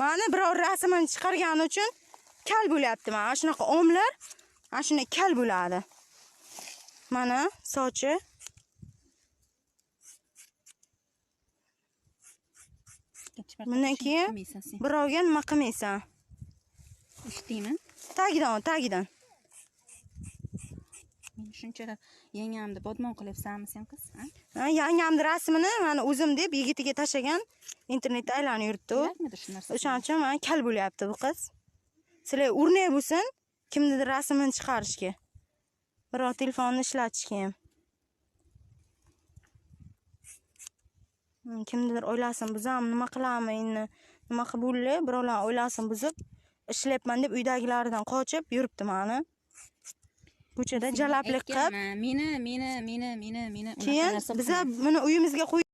Mana biror rasmini chiqargani uchun kal bo'lyapti. Mana shunaqa omlar ana shunday kal bo'ladi. Mana sochi. Bundan keyin birovga nima qilmaysan? Eshitdingmi? Tagidan. Men shunchalar yangamni bodmon qilyapsanmi sen qiz? Ha, yangamni rasmini mana o'zim deb yigitiga tashlagan, internetda aylanib yuribdi u. O'shaning uchun mana kal bo'lyapti bu qiz. Sizlar o'rnak bo'lsin, kimnidir rasmini chiqarishga. Birov telefonni ishlatishga ham. Kimnidir o'ylasin, biz ham nima qilamiz endi? Nima qilib bo'ldi? Birovlar o'ylasin buzib, ishlayapman deb uydagilardan qochib yuribdi mana. Ko'chada jalablik qilib, meni keyin biz buni uyimizga qo'yib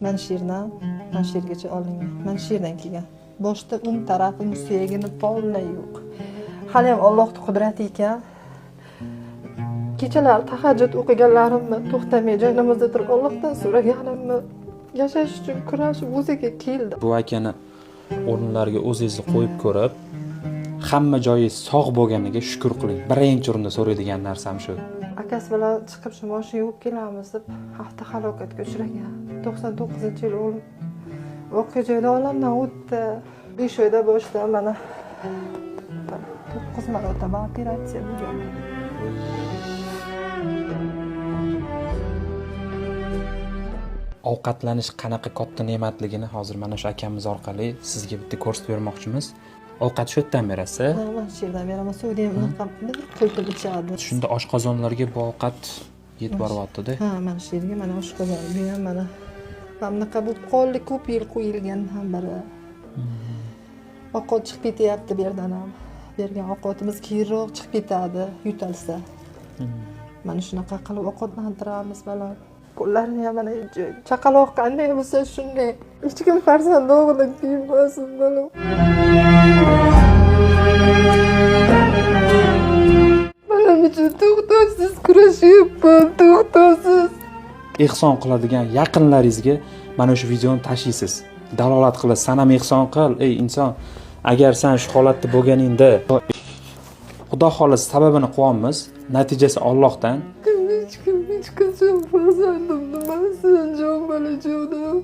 Men she'rdan she'rgacha olingan. Men she'rdan kelgan. Boshda o'ng tarafim suyagini polnay yo'q. Hali ham Allohning qudrati ekan. Kechalar tahajjud o'qiganlarimni to'xtamay joynamozda turib Allohdan so'raganimni yashash uchun kurashib o'ziga keldi. Bu akani o'rinlarga o'zingizni qo'yib ko'rib, hamma joyi sog' bo'lganiga shukr qiling. Birinchi o'rinda so'raydigan narsam shu. Akasi bilan chiqib shu mashina yuvib kelamiz deb avtohalokatga uchragan. 99-yil o'lim. Voqea joyida olamdan o'tdi. 5 oyda boshlab mana 9 marotaba operatsiya bo'lgan. Ovqatlanish qanaqa katta ne'matligini hozir mana shu akamiz orqali sizga bitta ko'rsatib bermoqchimiz. Ovqat shu yerdan berasiz? Ha, mana shu yerdan beraman. Suvda ham unaqa qo'yib ichadi. Shunda oshqozonlarga bu ovqat yetib boryapti-da. Ha, mana shu yerga mana oshqozon. Bu ham mana bunaqa bu qonli ko'p yil qo'yilgan ham biri. Ovqat chiqib ketyapti bu yerdan ham. Bergan ovqatimiz keyinroq chiqib ketadi, yutalsa. Mana shunaqa qilib ovqatlantiramiz baland. Qo'llarini ham mana chaqaloq qanday bo'lsa shunday. Hech kim farzand o'g'li kiymasin baland. Balam uchun to'xtovsiz kurashyapman, to'xtovsiz. Ehson qiladigan yaqinlaringizga mana shu videoni tashlaysiz. Dalolat qilasiz. Sanam ehson qil, ey inson. Agar sen shu holatda bo'lganingda Xudo xohlasa sababini qilyapmiz, natijasi Allohdan. Hech qachon farzandimni bilsin, jon bolajonim.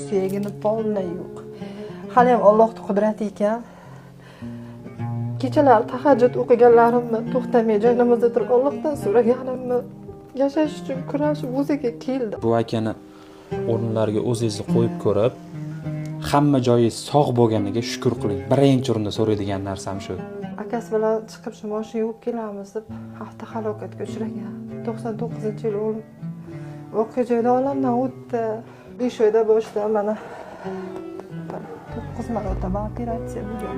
Suyagini polnay yo'q. Hali ham Allohning qudrati ekan. Kechalar tahajjud o'qiganlarimni to'xtamay joynamozda turib Allohdan so'raganimni yashash uchun kurashib o'ziga keldi. Bu akani o'rinlarga o'zingizni qo'yib ko'rib, hamma joyi sog' bo'lganiga shukr qiling. Birinchi o'rinda so'raydigan narsam shu. Akasi bilan chiqib shu mashina yuvib kelamiz deb avtohalokatga uchragan. 99-yil o'lim. Voqea joyida olamdan o'tdi. 5 oyda boshlab mana 9 marotaba operatsiya bo'lgan.